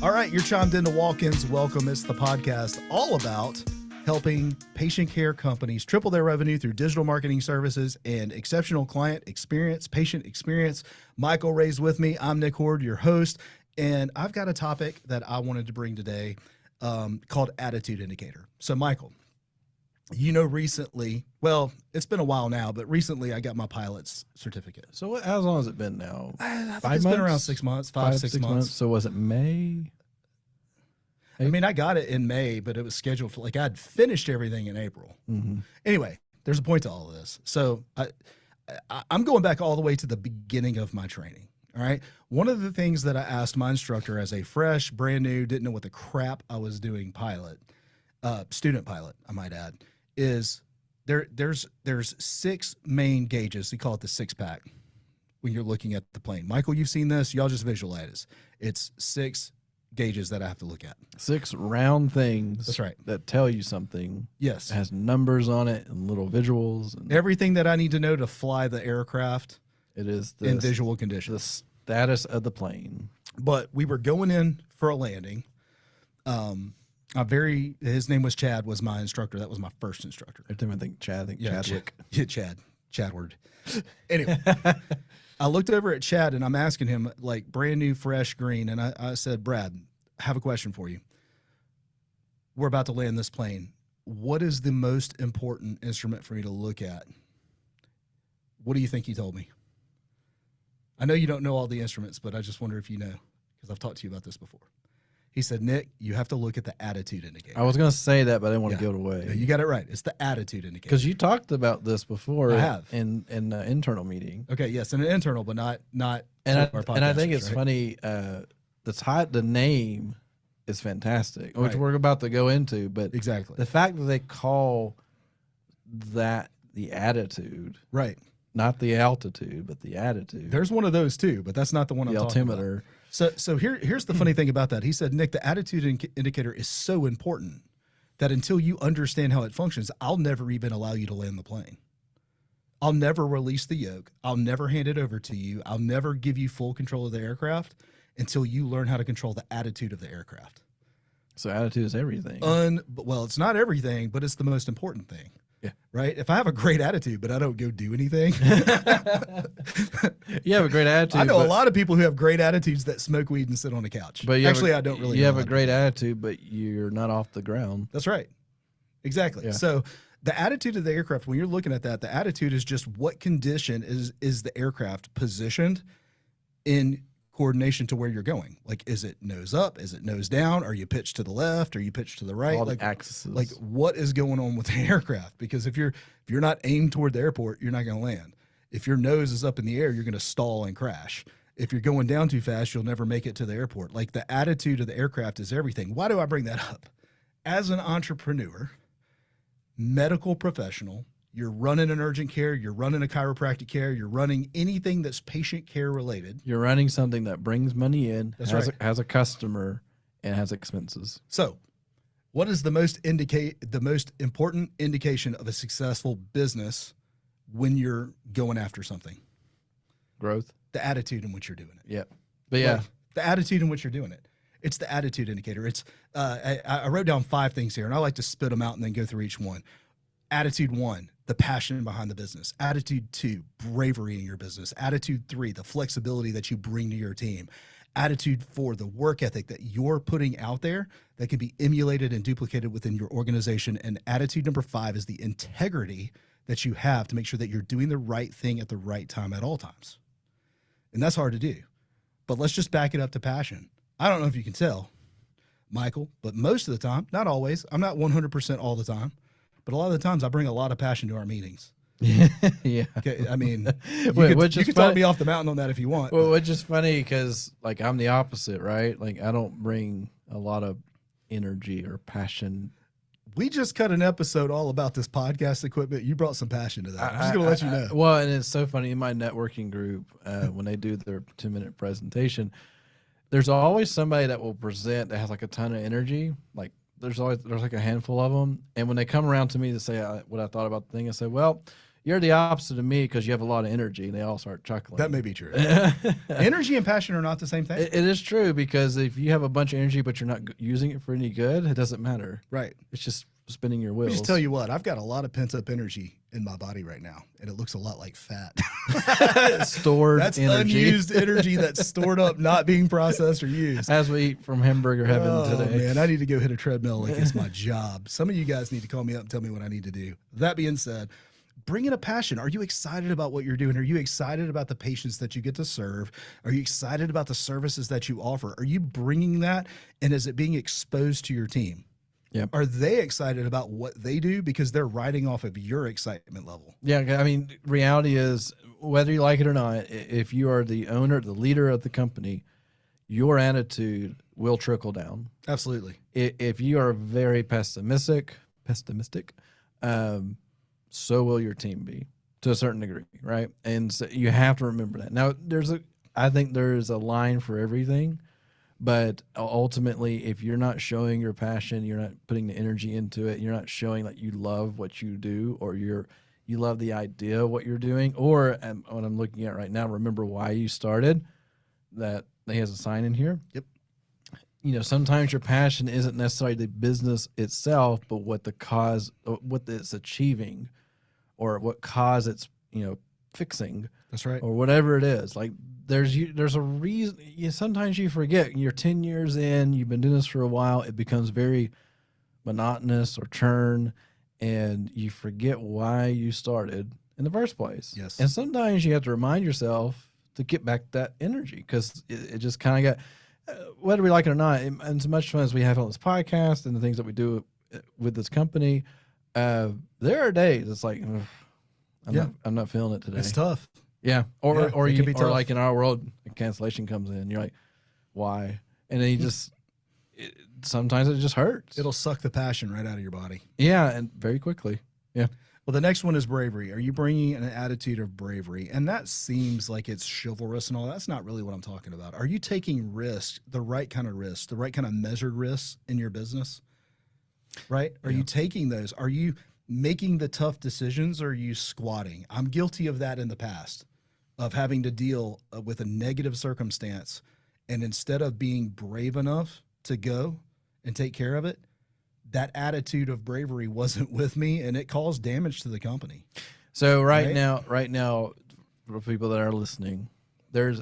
All right, you're chimed into Walk-Ins. Welcome. It's the podcast all about helping patient care companies triple their revenue through digital marketing services and exceptional client experience, patient experience. Michael Ray's with me. I'm Nick Horde, your host, and I've got a topic that I wanted to bring today called Attitude Indicator. So, Michael, you know, recently, well, it's been a while now, but recently I got my pilot's certificate. So how long has it been now? I think it's been around 6 months, five, six months. So was it May? I mean, I got it in May, but it was scheduled for, like, I'd finished everything in April. Mm-hmm. Anyway, there's a point to all of this. So I'm going back all the way to the beginning of my training. All right. One of the things that I asked my instructor as a fresh, brand new, didn't know what the crap I was doing pilot, student pilot, I might add, is there's 6 main gauges. We call it the 6-pack when you're looking at the plane. Michael, you've seen this. Y'all just visualize. It's 6 gauges that I have to look at. 6 round things. That's right. That tell you something. Yes. It has numbers on it and little visuals. And everything that I need to know to fly the aircraft. It is in visual the conditions. status of the plane. But we were going in for a landing. His name was Chad, was my instructor. That was my first instructor. Every time I think Chad, Chadwick. Chadward. Anyway, I looked over at Chad and I'm asking him, like, brand new, fresh green. And I said, Brad, I have a question for you. We're about to land this plane. What is the most important instrument for me to look at? What do you think he told me? I know you don't know all the instruments, but I just wonder if you know, because I've talked to you about this before. He said, Nick, you have to look at the attitude indicator. I was going to say that, but I didn't want to give it away. No, you got it right. It's the attitude indicator. Because you talked about this before. I have. In an internal meeting. Okay, yes, in an internal, but not and our I think podcasters, it's right? funny, the name is fantastic, which Right. we're about to go into, but Exactly. the fact that they call that the attitude, Right. not the altitude, but the attitude. There's one of those too, but that's not the one I'm the talking altimeter. about. So here's the funny thing about that. He said, Nick, the attitude indicator is so important that until you understand how it functions, I'll never even allow you to land the plane. I'll never release the yoke. I'll never hand it over to you. I'll never give you full control of the aircraft until you learn how to control the attitude of the aircraft. So attitude is everything. Well, it's not everything, but it's the most important thing. Yeah. Right? If I have a great attitude, but I don't go do anything. You have a great attitude. I know a lot of people who have great attitudes that smoke weed and sit on the couch. But actually, I don't really. You know have a that. great attitude, but you're not off the ground. That's right. Exactly. Yeah. So the attitude of the aircraft, when you're looking at that, the attitude is just what condition is the aircraft positioned in coordination to where you're going. Like, is it nose up? Is it nose down? Are you pitched to the left? Are you pitched to the right? All like the axes. Like, what is going on with the aircraft? Because if you're not aimed toward the airport, you're not going to land. If your nose is up in the air, you're going to stall and crash. If you're going down too fast, you'll never make it to the airport. Like, the attitude of the aircraft is everything. Why do I bring that up? As an entrepreneur, medical professional, you're running an urgent care, you're running a chiropractic care, you're running anything that's patient care related. You're running something that brings money in, That's has, right. has a customer, and has expenses. So, what is the most important indication of a successful business when you're going after something? Growth. The attitude in which you're doing it. Yep. But yeah, Like, the attitude in which you're doing it. It's the attitude indicator. It's I wrote down 5 things here, and I like to spit them out and then go through each one. Attitude 1, the passion behind the business. Attitude 2, bravery in your business. Attitude 3, the flexibility that you bring to your team. Attitude 4, the work ethic that you're putting out there that can be emulated and duplicated within your organization. And attitude number 5 is the integrity that you have to make sure that you're doing the right thing at the right time at all times. And that's hard to do. But let's just back it up to passion. I don't know if you can tell, Michael, but most of the time, not always, I'm not 100% all the time, but a lot of the times I bring a lot of passion to our meetings. yeah. Okay, I mean, you Which you is could talk funny. me off the mountain on that if you want. Well, which is funny because like I'm the opposite, right? Like I don't bring a lot of energy or passion. We just cut an episode all about this podcast equipment. You brought some passion to that. I'm just going to let you know. Well, and it's so funny in my networking group when they do their 2-minute presentation, there's always somebody that will present that has like a ton of energy. Like there's like a handful of them, and when they come around to me to say what I thought about the thing, I say, well, You're the opposite of me because you have a lot of energy, and they all start chuckling. That may be true. Energy and passion are not the same thing. It is true, because if you have a bunch of energy but you're not using it for any good, it doesn't matter. Right. It's just spinning your Let wheels. me just tell you what, I've got a lot of pent up energy in my body right now, and it looks a lot like fat. Stored That's energy. unused energy that's stored up, not being processed or used. As we eat from hamburger heaven today. Man, I need to go hit a treadmill like it's my job. Some of you guys need to call me up and tell me what I need to do. That being said, bring in a passion. Are you excited about what you're doing? Are you excited about the patients that you get to serve? Are you excited about the services that you offer? Are you bringing that, and is it being exposed to your team? Yep. Are they excited about what they do because they're riding off of your excitement level? Yeah, I mean, reality is, whether you like it or not, if you are the owner, the leader of the company, your attitude will trickle down. Absolutely. If you are very pessimistic, so will your team be, to a certain degree, right? And so you have to remember that. Now, I think there is a line for everything, but ultimately, if you're not showing your passion, you're not putting the energy into it, you're not showing that you love what you do, or you love the idea of what you're doing, or what I'm looking at right now, remember why you started. That he has a sign in here. Yep. Sometimes your passion isn't necessarily the business itself, but what it's achieving, or what cause it's fixing. That's right. Or whatever it is. Like there's a reason. Sometimes you forget. You're 10 years in. You've been doing this for a while. It becomes very monotonous or churn, and you forget why you started in the first place. Yes. And sometimes you have to remind yourself to get back that energy, because it just kind of got, whether we like it or not, and as much fun as we have on this podcast and the things that we do with this company, there are days it's like, I'm not feeling it today. It's tough. Yeah. It can be Or tough. like in our world, a cancellation comes in. You're like, why? And then sometimes it just hurts. It'll suck the passion right out of your body. Yeah. And very quickly. Yeah. Well, the next one is bravery. Are you bringing an attitude of bravery? And that seems like it's chivalrous and all. That's not really what I'm talking about. Are you taking risks, the right kind of risks, the right kind of measured risks in your business? Right? Are you taking those? Are you making the tough decisions, or are you squatting? I'm guilty of that in the past, of having to deal with a negative circumstance. And instead of being brave enough to go and take care of it, that attitude of bravery wasn't with me, and it caused damage to the company. So right now, for people that are listening, there's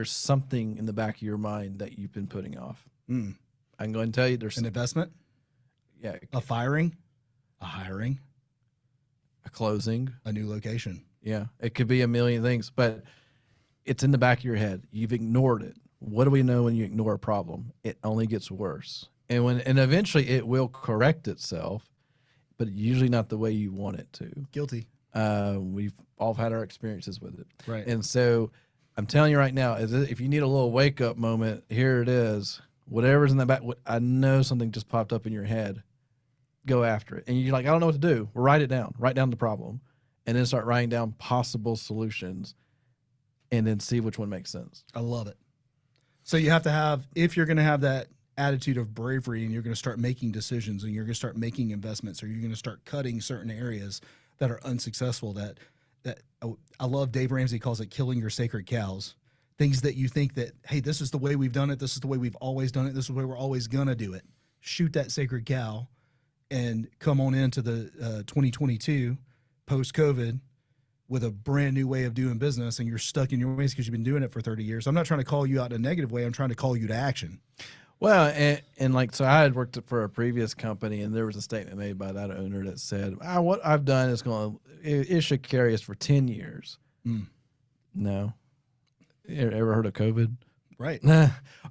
something in the back of your mind that you've been putting off. I'm going to tell you, there's An investment, a firing, a hiring, a closing, a new location. Yeah, it could be a million things, but it's in the back of your head. You've ignored it. What do we know when you ignore a problem? It only gets worse. And eventually it will correct itself, but usually not the way you want it to. Guilty. We've all had our experiences with it. Right. And so I'm telling you right now, if you need a little wake up moment, here it is. Whatever's in the back, I know something just popped up in your head. Go after it. And you're like, I don't know what to do. Well, write it down. Write down the problem. And then start writing down possible solutions, and then see which one makes sense. I love it. So you have to have, if you're going to have that attitude of bravery, and you're going to start making decisions, and you're going to start making investments, or you're going to start cutting certain areas that are unsuccessful, that I love, Dave Ramsey calls it killing your sacred cows. Things that you think that, hey, this is the way we've done it. This is the way we've always done it. This is the way we're always going to do it. Shoot that sacred cow and come on into the 2022 post-COVID with a brand new way of doing business, and you're stuck in your ways because you've been doing it for 30 years. I'm not trying to call you out in a negative way. I'm trying to call you to action. Well, and like, so I had worked for a previous company, and there was a statement made by that owner that said, what I've done is it should carry us for 10 years. No. You ever heard of COVID? Right.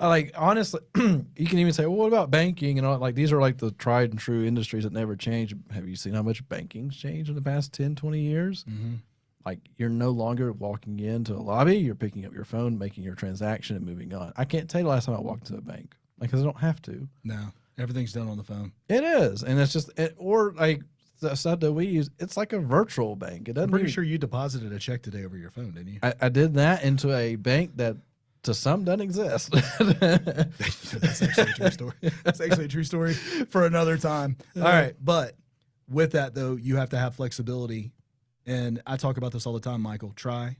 Like, honestly, you can even say, well, what about banking? And all, like, these are like the tried and true industries that never change. Have you seen how much banking's changed in the past 10, 20 years? Mm-hmm. Like, you're no longer walking into a lobby. You're picking up your phone, making your transaction, and moving on. I can't tell you the last time I walked into a bank. Like, 'cause I don't have to. No, everything's done on the phone. It is. And it's just, or like the stuff that we use, it's like a virtual bank. It doesn't I'm pretty even, sure you deposited a check today over your phone, didn't you? I did that into a bank that to some doesn't exist. That's actually a true story. That's actually a true story for another time. All right. But with that, though, you have to have flexibility And I talk about this all the time, Michael. Try,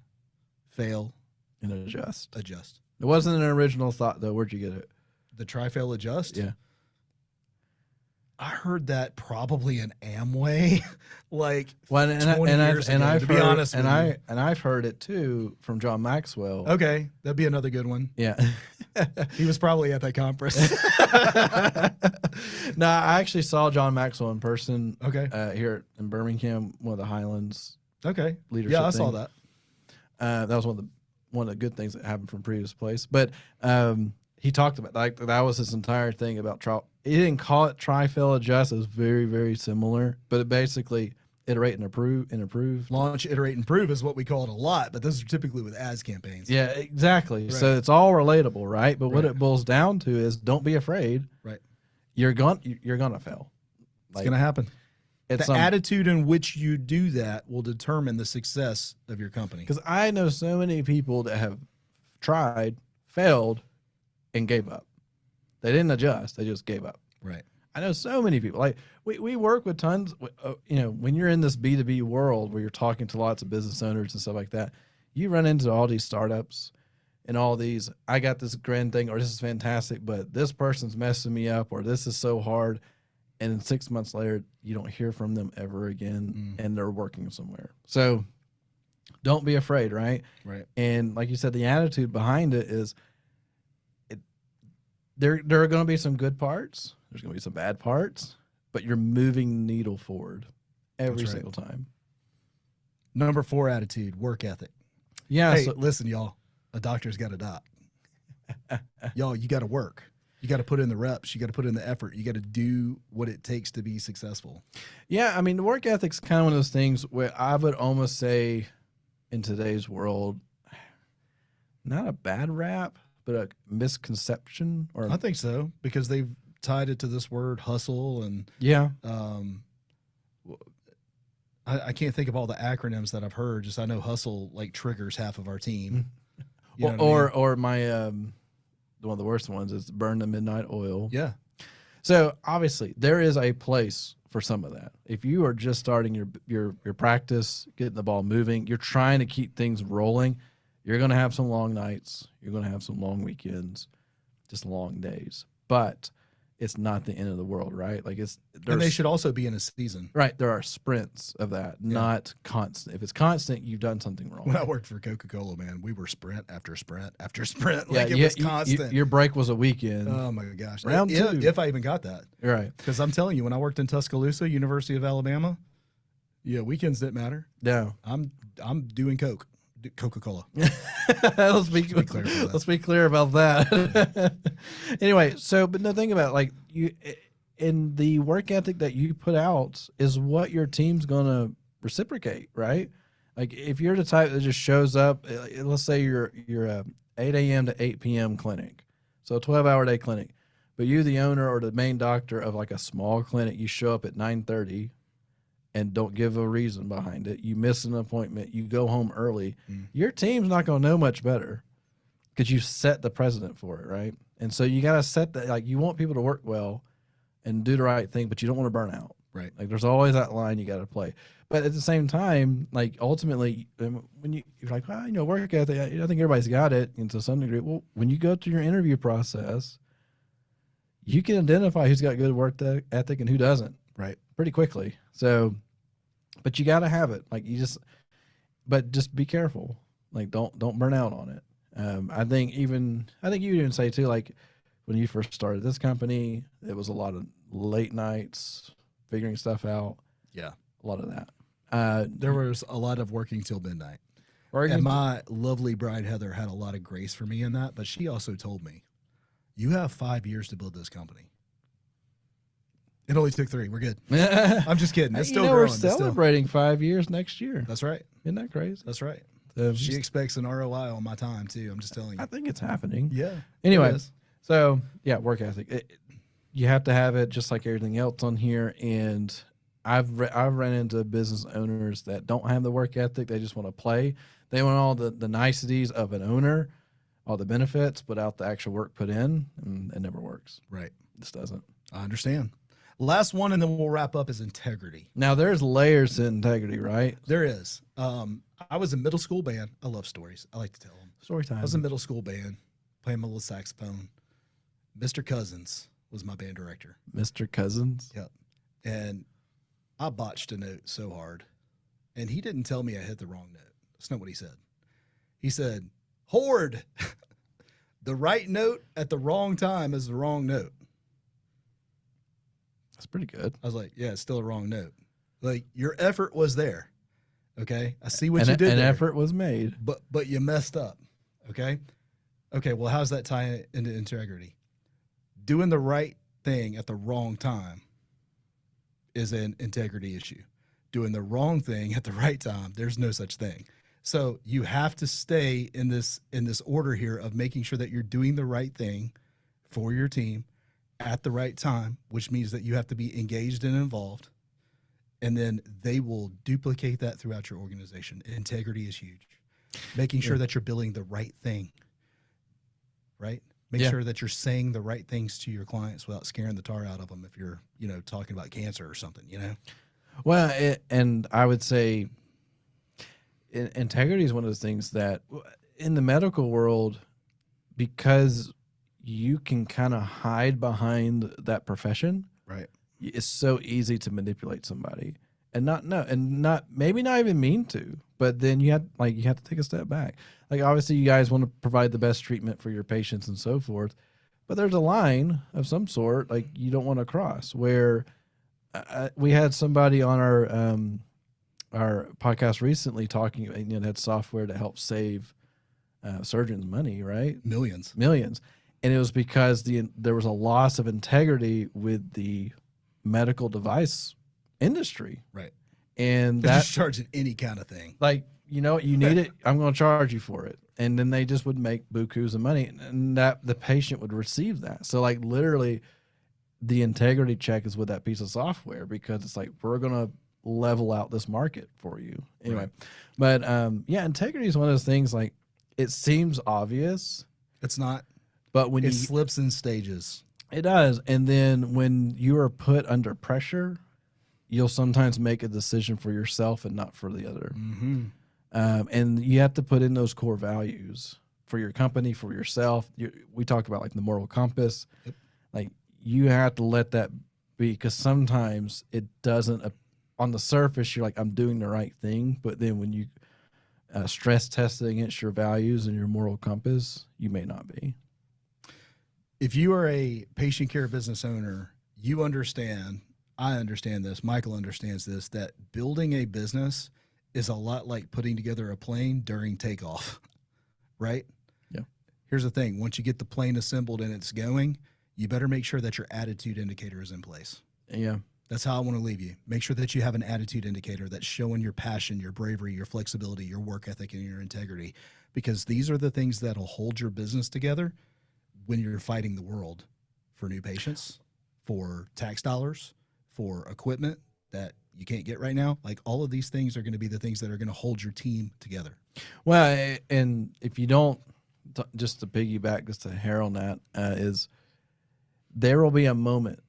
fail, And adjust. adjust. It wasn't an original thought though. Where'd you get it? The try, fail, adjust. Yeah. I heard that probably in Amway, like Well, 20 years ago, to be honest with you. I've heard it too from John Maxwell. Okay, that'd be another good one. Yeah. He was probably at that conference. No, I actually saw John Maxwell in person Okay, here in Birmingham, one of the Highlands okay. leadership. Yeah, I saw things. that. That was one of the good things that happened from previous place. But he talked about like that was his entire thing about trial. He didn't call it try, fail, adjust. It was very, very similar, but it basically iterate and improve. Launch, iterate, improve is what we call it a lot, but those are typically with ads campaigns. Yeah, exactly. Right. So it's all relatable, right? But what Right. it boils down to is don't be afraid. Right. You're gonna fail. It's going to happen. It's The attitude in which you do that will determine the success of your company. because I know so many people that have tried, failed, and gave up. They didn't adjust; they just gave up. Right. I know so many people. Like we work with tons. When you're in this B2B world where you're talking to lots of business owners and stuff like that, you run into all these startups and all these. I got this grand thing, or this is fantastic, but this person's messing me up, or this is so hard. And then 6 months later, you don't hear from them ever again, and they're working somewhere. So don't be afraid, right? Right. And like you said, the attitude behind it is, there are going to be some good parts. There's going to be some bad parts, but you're moving the needle forward every That's right. single time. Number 4 attitude, work ethic. Yeah. Hey, So, listen, y'all. A doctor's got to doc. Y'all, you got to work. You got to put in the reps. You got to put in the effort. You got to do what it takes to be successful. yeah, I mean, the work ethic's kind of one of those things where I would almost say in today's world, not a bad rap, but a misconception or I think so because they've tied it to this word hustle and yeah. I can't think of all the acronyms that I've heard. Just I know hustle like triggers half of our team. You know what I mean? Or my one of the worst ones is burn the midnight oil. Yeah, So obviously there is a place for some of that. If you are just starting your practice, getting the ball moving, you're trying to keep things rolling, you're going to have some long nights, you're going to have some long weekends, just long days. But it's not the end of the world, right? Like and they there's should also be in a season. right, there are sprints of that, not constant. If it's constant, you've done something wrong. When I worked for Coca-Cola, man, we were sprint after sprint after sprint. Yeah, Like it was constant. your break was a weekend. Oh my gosh. Round if, two. if I even got that. Right. Because I'm telling you, when I worked in Tuscaloosa, University of Alabama, yeah, weekends didn't matter. No. I'm doing Coca-Cola. let's be clear about that. let's be clear about that. Anyway, so but the thing about like you in the work ethic that you put out is what your team's gonna reciprocate, right? Like if you're the type that just shows up, let's say you're a 8 a.m. to 8 p.m. clinic, so a 12-hour day clinic, but you the owner or the main doctor of like a small clinic, you show up at 9:30 and don't give a reason behind it. You miss an appointment, you go home early. Your team's not going to know much better because you set the precedent for it, right? And so you got to set that, like you want people to work well and do the right thing, but you don't want to burn out. Right. Like there's always that line you got to play. But at the same time, like ultimately, when you're like, well, work ethic, I think everybody's got it. And to some degree, well, when you go through your interview process, you can identify who's got good work ethic and who doesn't. Right. Pretty quickly. So, but you got to have it. Like but just be careful. Like don't burn out on it. I think you even say too, like when you first started this company, it was a lot of late nights figuring stuff out. Yeah. A lot of that. There was a lot of working till midnight. And my lovely bride, Heather, had a lot of grace for me in that. But she also told me, you have 5 years to build this company. It only took 3. We're good. I'm just kidding. It's still growing. We're It's still- celebrating 5 years next year. That's right. Isn't that crazy? That's right. So She expects an ROI on my time, too. I'm just telling I you. think it's happening. Yeah. Anyway, it is. so yeah, work ethic. You have to have it, just like everything else on here. And I've run into business owners that don't have the work ethic. They just want to play. They want all the niceties of an owner, all the benefits, without the actual work put in, and it never works. Right. It just doesn't. I understand. Last one, and then we'll wrap up, is integrity. Now there's layers to integrity, right? There is. I was in middle school band. I love stories. I like to tell them. Story time. I was in middle school band, playing my little saxophone. Mr. Cousins was my band director. Mr. Cousins. Yep. And I botched a note so hard. And he didn't tell me I hit the wrong note. That's not what he said. He said, Horde, the right note at the wrong time is the wrong note. That's pretty good. I was like, yeah, it's still a wrong note. Like, your effort was there. Okay. I see what An you did an there. effort was made. But you messed up. Okay. Okay. Well, how's that tie into integrity? Doing the right thing at the wrong time is an integrity issue. Doing the wrong thing at the right time, there's no such thing. So you have to stay in this order here of making sure that you're doing the right thing for your team at the right time, which means that you have to be engaged and involved. And then they will duplicate that throughout your organization. Integrity is huge. Making sure that you're building the right thing, right? Make sure that you're saying the right things to your clients without scaring the tar out of them if you're, talking about cancer or something, Well, and I would say integrity is one of those things that in the medical world, because you can kind of hide behind that profession, Right. it's so easy to manipulate somebody and not maybe not even mean to, but then you have to take a step back. Like, obviously you guys want to provide the best treatment for your patients and so forth, but there's a line of some sort like you don't want to cross where we had somebody on our podcast recently talking, had software to help save surgeons money, right? Millions. And it was because there was a loss of integrity with the medical device industry. Right. And They're that, just charging any kind of thing. like, you need it, I'm going to charge you for it. And then they just would make bukus of money, and that the patient would receive that. So, like, literally the integrity check is with that piece of software, because it's like, we're going to level out this market for you. Anyway. Right. But integrity is one of those things, like, it seems obvious. It's not. But when it slips in stages. It does. And then when you are put under pressure, you'll sometimes make a decision for yourself and not for the other. Mm-hmm. And you have to put in those core values for your company, for yourself. We talked about, like, the moral compass. Yep. Like, you have to let that be, because sometimes it doesn't, on the surface, you're like, I'm doing the right thing. But then when you stress test it against your values and your moral compass, you may not be. If you are a patient care business owner, you understand, I understand this, Michael understands this, that building a business is a lot like putting together a plane during takeoff, right? Yeah. Here's the thing. Once you get the plane assembled and it's going, you better make sure that your attitude indicator is in place. Yeah. That's how I want to leave you. Make sure that you have an attitude indicator that's showing your passion, your bravery, your flexibility, your work ethic, and your integrity, because these are the things that'll hold your business together when you're fighting the world for new patients, for tax dollars, for equipment that you can't get right now. Like, all of these things are going to be the things that are going to hold your team together. Well, and if you don't, just to piggyback, just to hair on that, is there will be a moment,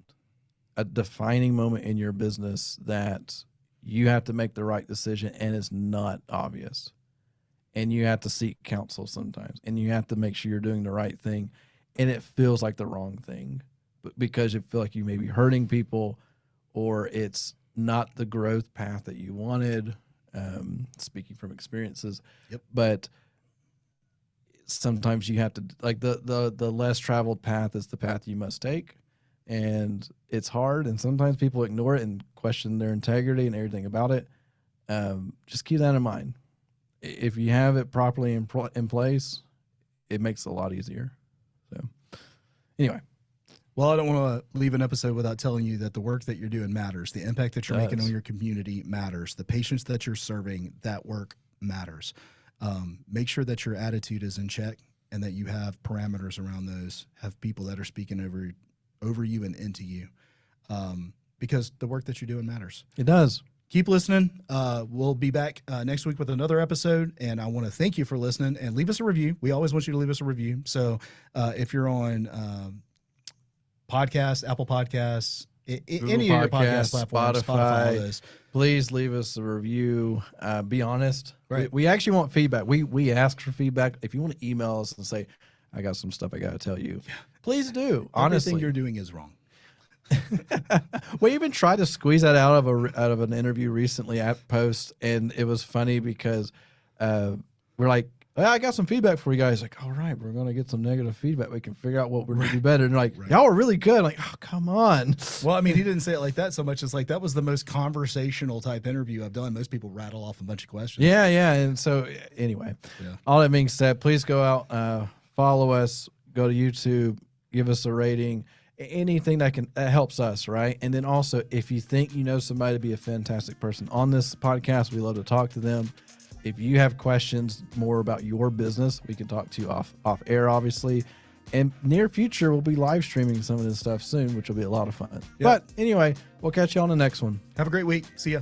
a defining moment in your business that you have to make the right decision, and it's not obvious. And you have to seek counsel sometimes, and you have to make sure you're doing the right thing. And it feels like the wrong thing, but because you feel like you may be hurting people, or it's not the growth path that you wanted, speaking from experiences. Yep. But sometimes you have to, like, the less traveled path is the path you must take. And it's hard, and sometimes people ignore it and question their integrity and everything about it. Just keep that in mind. If you have it properly in place, it makes it a lot easier. So anyway. Well, I don't want to leave an episode without telling you that the work that you're doing matters. The impact that you're making on your community matters. The patients that you're serving, that work matters. Make sure that your attitude is in check and that you have parameters around those, have people that are speaking over you and into you, because the work that you're doing matters. It does. Keep listening. We'll be back next week with another episode, and I want to thank you for listening, and leave us a review. We always want you to leave us a review. So if you're on Apple Podcasts, Google any of your Podcasts, podcast platforms, Spotify. all those. Please leave us a review. Be honest. Right. We actually want feedback. We ask for feedback. If you want to email us and say, I got some stuff I got to tell you, please do. Honestly, Everything you're doing is wrong. we even tried to squeeze that out of an interview recently at Post, and it was funny because we're like, well, I got some feedback for you guys. Like, all right, we're gonna get some negative feedback. We can figure out what we're gonna do better. And they're like, y'all are really good. I'm like, oh, come on. Well, I mean, he didn't say it like that so much. It's like that was the most conversational type interview I've done. Most people rattle off a bunch of questions. Yeah. And so anyway, all that being said, please go out, follow us, go to YouTube, give us a rating. Anything that helps us, right? And then also, if you think you know somebody to be a fantastic person on this podcast, we love to talk to them. If you have questions more about your business, we can talk to you off air, obviously. And near future, we'll be live streaming some of this stuff soon, which will be a lot of fun. But anyway, we'll catch you on the next one. Have a great week. See ya.